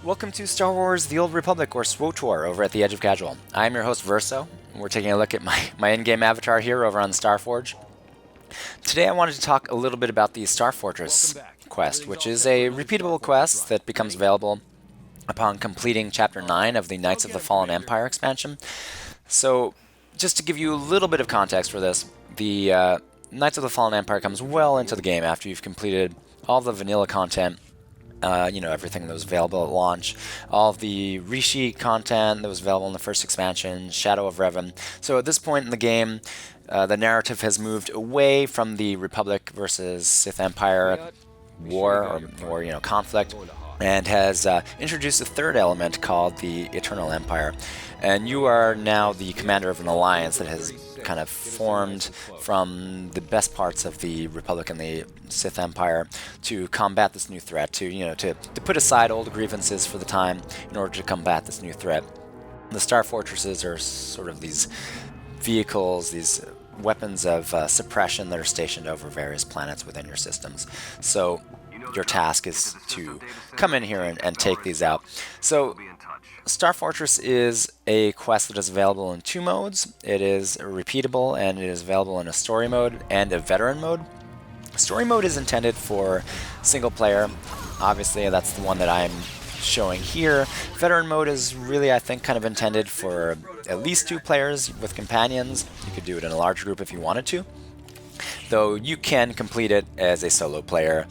Welcome to Star Wars The Old Republic, or SWTOR, over at the Edge of Casual. I'm your host, Verso, and we're taking a look at my in-game avatar here over on Starforge. Today I wanted to talk a little bit about the Star Fortress quest, which is a repeatable quest that becomes available upon completing Chapter 9 of the Knights of the Fallen Empire expansion. So, just to give you a little bit of context for this, the Knights of the Fallen Empire comes well into the game after you've completed all the vanilla content. Everything that was available at launch, all of the Rishi content that was available in the first expansion, Shadow of Revan. So at this point in the game, the narrative has moved away from the Republic versus Sith Empire war or conflict, and has introduced a third element called the Eternal Empire. And you are now the commander of an alliance that has kind of formed from the best parts of the Republic and the Sith Empire to combat this new threat, to put aside old grievances for the time in order to combat this new threat. The Star Fortresses are sort of these vehicles, these weapons of suppression that are stationed over various planets within your systems. So your task is to come in here and take these out. So Star Fortress is a quest that is available in two modes. It is repeatable, and it is available in a story mode and a veteran mode. Story mode is intended for single player. Obviously, that's the one that I'm showing here. Veteran mode is really, I think, kind of intended for at least two players with companions. You could do it in a large group if you wanted to, though you can complete it as a solo player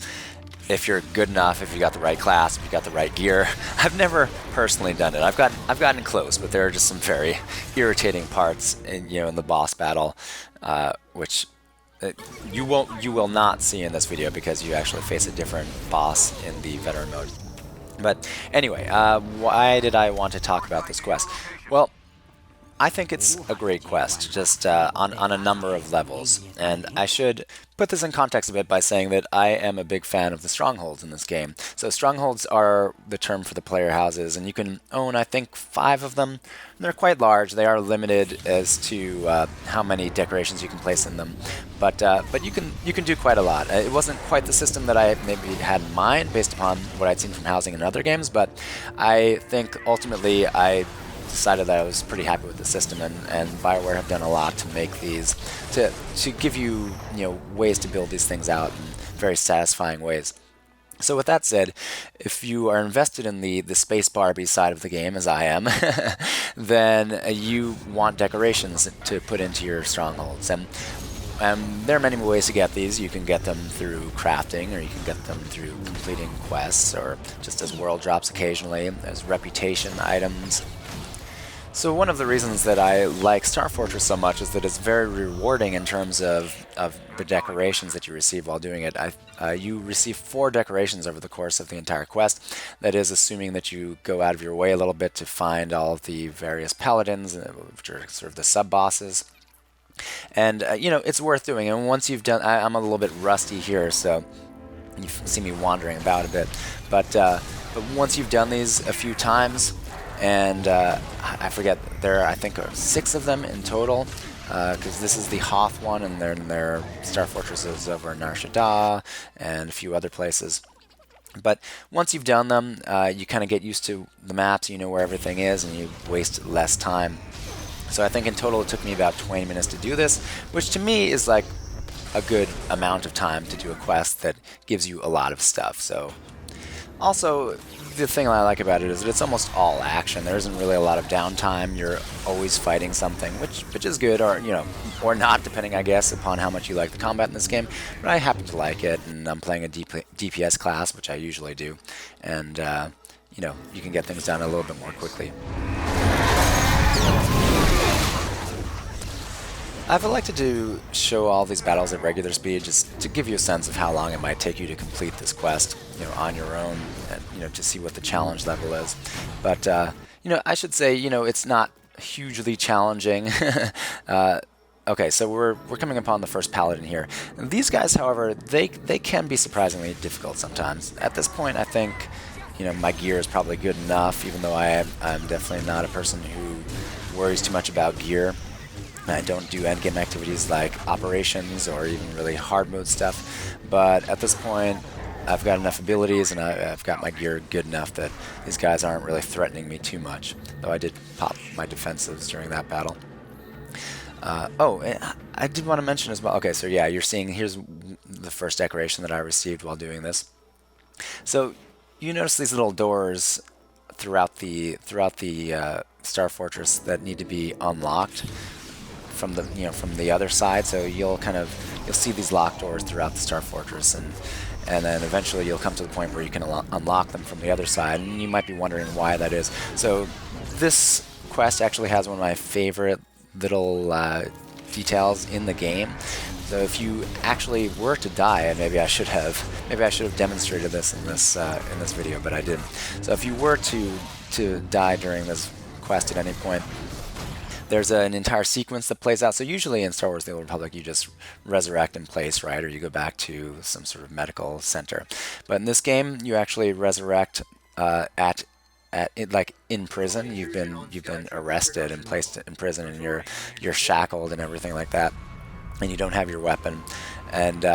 if you're good enough, if you got the right class, if you got the right gear. I've never personally done it. I've gotten close, but there are just some very irritating parts in the boss battle, which you will not see in this video because you actually face a different boss in the veteran mode. But anyway, why did I want to talk about this quest? Well, I think it's a great quest, just on a number of levels. And I should put this in context a bit by saying that I am a big fan of the strongholds in this game. So strongholds are the term for the player houses, and you can own, I think, 5 of them. They're quite large. They are limited as to how many decorations you can place in them, but you can do quite a lot. It wasn't quite the system that I maybe had in mind based upon what I'd seen from housing in other games, but I think ultimately I decided that I was pretty happy with the system, and BioWare have done a lot to make these, to give you ways to build these things out in very satisfying ways. So with that said, if you are invested in the Space Barbie side of the game, as I am, then you want decorations to put into your strongholds. And there are many ways to get these. You can get them through crafting, or you can get them through completing quests, or just as world drops occasionally, as reputation items. So one of the reasons that I like Star Fortress so much is that it's very rewarding in terms of the decorations that you receive while doing it. You receive 4 decorations over the course of the entire quest. That is, assuming that you go out of your way a little bit to find all of the various paladins, which are sort of the sub-bosses. And, it's worth doing. And once you've done... I'm a little bit rusty here, so you see me wandering about a bit. But once you've done these a few times, and I forget, there I think are 6 of them in total, because this is the Hoth one, and then there are Star Fortresses over in Nar Shaddaa and a few other places. But once you've done them, you kind of get used to the maps, you know where everything is, and you waste less time. So I think in total it took me about 20 minutes to do this, which to me is like a good amount of time to do a quest that gives you a lot of stuff. So also, the thing I like about it is that it's almost all action. There isn't really a lot of downtime. You're always fighting something, which is good, or not, depending, I guess, upon how much you like the combat in this game. But I happen to like it, and I'm playing a DPS class, which I usually do, and you can get things done a little bit more quickly. I've elected to show all these battles at regular speed just to give you a sense of how long it might take you to complete this quest, on your own, and, to see what the challenge level is. But, I should say, it's not hugely challenging. Okay, so we're coming upon the first paladin here. And these guys, however, they can be surprisingly difficult sometimes. At this point, I think, my gear is probably good enough, even though I'm definitely not a person who worries too much about gear. I don't do endgame activities like operations or even really hard mode stuff, but at this point I've got enough abilities and I've got my gear good enough that these guys aren't really threatening me too much. Though I did pop my defensives during that battle. Oh, I did want to mention as well. Okay, so yeah, you're seeing here's the first decoration that I received while doing this. So you notice these little doors throughout the Star Fortress that need to be unlocked from the other side. So you'll see these locked doors throughout the Star Fortress, and then eventually you'll come to the point where you can unlock them from the other side. And you might be wondering why that is. So this quest actually has one of my favorite little details in the game. So if you actually were to die, and maybe I should have demonstrated this in this video, but I didn't. So if you were to die during this quest at any point, there's an entire sequence that plays out. So usually in Star Wars: The Old Republic, you just resurrect in place, right? Or you go back to some sort of medical center. But in this game, you actually resurrect like in prison. You've been arrested and placed in prison, and you're shackled and everything like that, and you don't have your weapon, and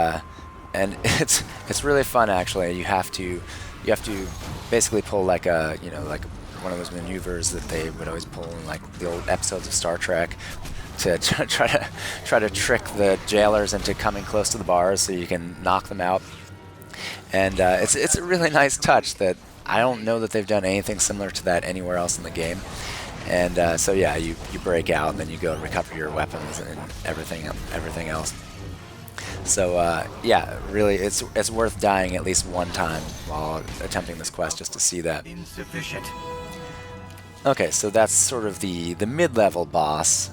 it's really fun actually. You have to basically pull like one of those maneuvers that they would always pull in like the old episodes of Star Trek to try to trick the jailers into coming close to the bars so you can knock them out. And it's a really nice touch that I don't know that they've done anything similar to that anywhere else in the game. And so yeah, you break out and then you go and recover your weapons and everything else. So yeah, really, it's worth dying at least one time while attempting this quest just to see that. Insufficient. Okay, so that's sort of the mid-level boss.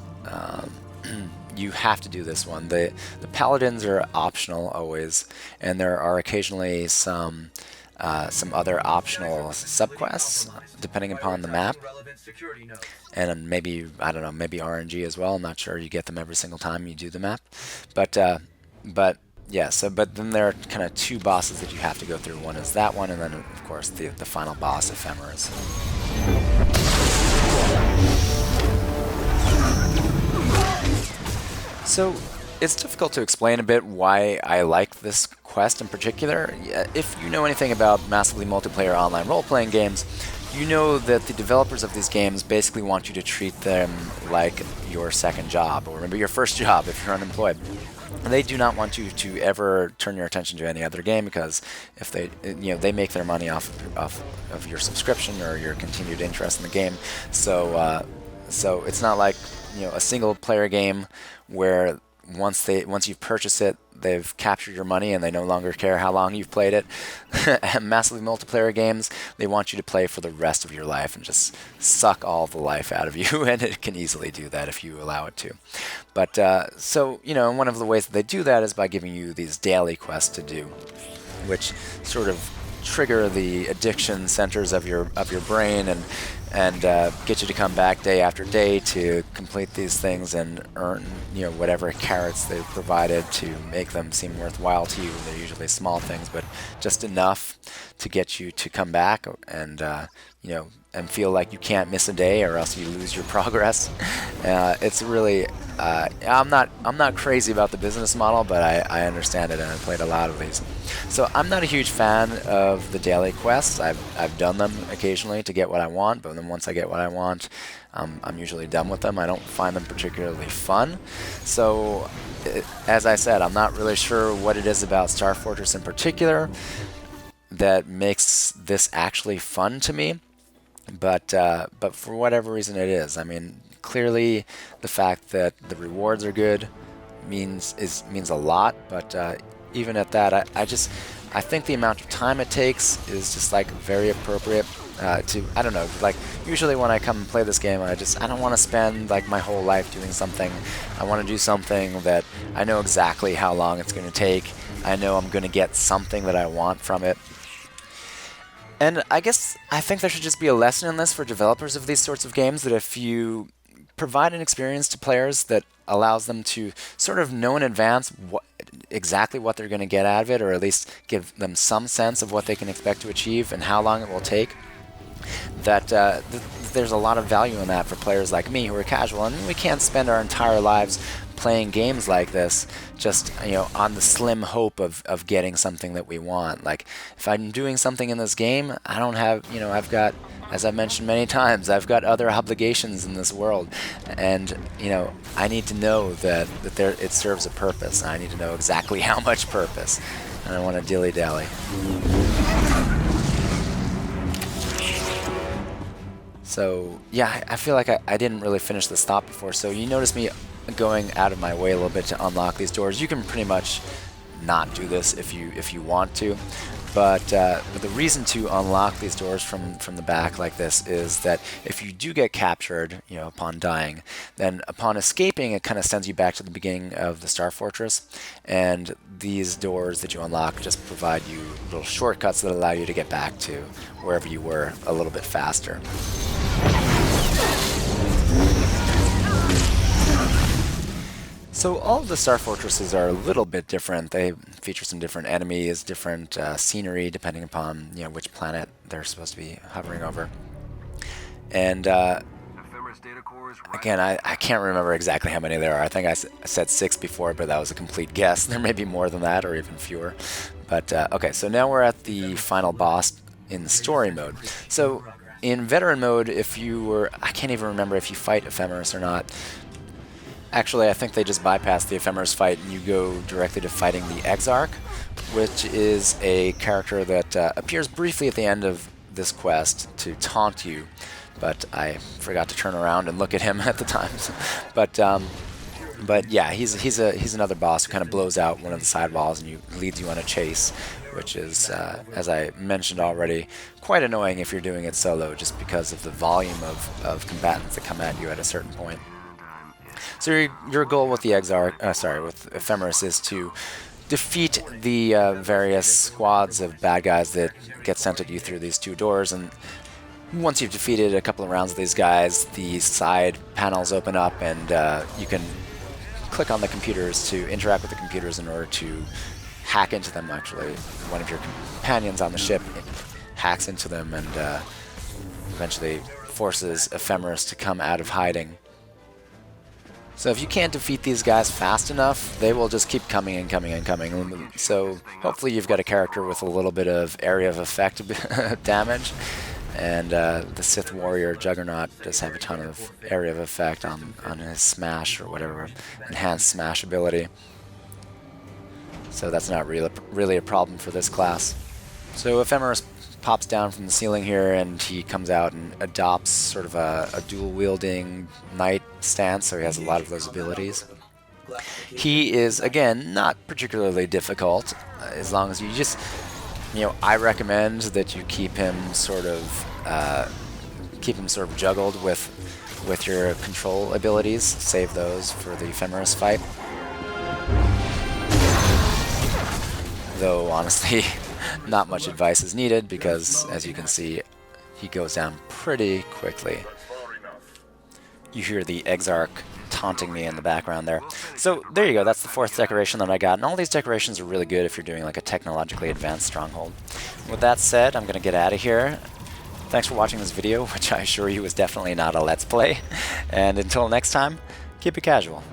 You have to do this one. The paladins are optional always, and there are occasionally some other optional subquests depending upon the map, and maybe, I don't know, maybe RNG as well. I'm not sure. You get them every single time you do the map, but yeah. But then there are kind of two bosses that you have to go through. One is that one, and then of course the final boss, Ephemeris. So it's difficult to explain a bit why I like this quest in particular. If you know anything about massively multiplayer online role-playing games, you know that the developers of these games basically want you to treat them like your second job, or maybe your first job if you're unemployed. And they do not want you to ever turn your attention to any other game, because if they make their money off of your subscription or your continued interest in the game. So it's not like a single player game where once you've purchased it, they've captured your money and they no longer care how long you've played it. Massively multiplayer games, they want you to play for the rest of your life and just suck all the life out of you, and it can easily do that if you allow it to. But so one of the ways that they do that is by giving you these daily quests to do, which sort of trigger the addiction centers of your brain and get you to come back day after day to complete these things and earn whatever carrots they've provided to make them seem worthwhile to you. They're usually small things, but just enough to get you to come back and and feel like you can't miss a day or else you lose your progress. It's really I'm not crazy about the business model, but I understand it, and I played a lot of these. So I'm not a huge fan of the daily quests. I've done them occasionally to get what I want, but then once I get what I want, I'm usually done with them. I don't find them particularly fun. So as I said, I'm not really sure what it is about Star Fortress in particular that makes this actually fun to me. But for whatever reason it is. I mean, clearly the fact that the rewards are good means a lot. But even at that, I think the amount of time it takes is just like very appropriate. I don't know, like usually when I come and play this game, I don't want to spend like my whole life doing something. I want to do something that I know exactly how long it's going to take. I know I'm going to get something that I want from it. And I think there should just be a lesson in this for developers of these sorts of games, that if you provide an experience to players that allows them to sort of know in advance exactly what they're going to get out of it, or at least give them some sense of what they can expect to achieve and how long it will take, that there's a lot of value in that for players like me who are casual. And we can't spend our entire lives playing games like this just, on the slim hope of getting something that we want. Like, if I'm doing something in this game, I don't have, I've got, as I've mentioned many times, I've got other obligations in this world, and I need to know that it serves a purpose, and I need to know exactly how much purpose, and I want to dilly-dally. So yeah, I feel like I didn't really finish the stop before, so you notice me going out of my way a little bit to unlock these doors. You can pretty much not do this if you want to, but the reason to unlock these doors from the back like this is that if you do get captured, upon dying, then upon escaping, it kind of sends you back to the beginning of the Star Fortress, and these doors that you unlock just provide you little shortcuts that allow you to get back to wherever you were a little bit faster. So all of the Star Fortresses are a little bit different. They feature some different enemies, different scenery, depending upon which planet they're supposed to be hovering over. And again, I can't remember exactly how many there are. I think I said 6 before, but that was a complete guess. There may be more than that, or even fewer. But okay, so now we're at the final boss in the story mode. So in veteran mode, I can't even remember if you fight Ephemeris or not. Actually, I think they just bypass the Ephemeris fight and you go directly to fighting the Exarch, which is a character that appears briefly at the end of this quest to taunt you, but I forgot to turn around and look at him at the time. But yeah, he's another boss who kind of blows out one of the side walls and leads you on a chase, which is, as I mentioned already, quite annoying if you're doing it solo, just because of the volume of combatants that come at you at a certain point. So your goal with the with Ephemeris is to defeat the various squads of bad guys that get sent at you through these 2 doors, and once you've defeated a couple of rounds of these guys, the side panels open up and you can click on the computers to interact with the computers in order to hack into them. Actually, one of your companions on the ship hacks into them and eventually forces Ephemeris to come out of hiding. So if you can't defeat these guys fast enough, they will just keep coming and coming and coming. So hopefully you've got a character with a little bit of area of effect damage, and the Sith Warrior Juggernaut does have a ton of area of effect on his smash or whatever, enhanced smash ability. So that's not really a problem for this class. So Ephemeris pops down from the ceiling here, and he comes out and adopts sort of a dual-wielding knight stance, so he has a lot of those abilities. He is, again, not particularly difficult, as long as you just, I recommend that you keep him sort of juggled with your control abilities. Save those for the Ephemeris fight. Though, honestly, not much advice is needed because, as you can see, he goes down pretty quickly. You hear the Exarch taunting me in the background there. So there you go, that's the 4th decoration that I got, and all these decorations are really good if you're doing like a technologically advanced stronghold. With that said, I'm going to get out of here. Thanks for watching this video, which I assure you is definitely not a Let's Play, and until next time, keep it casual.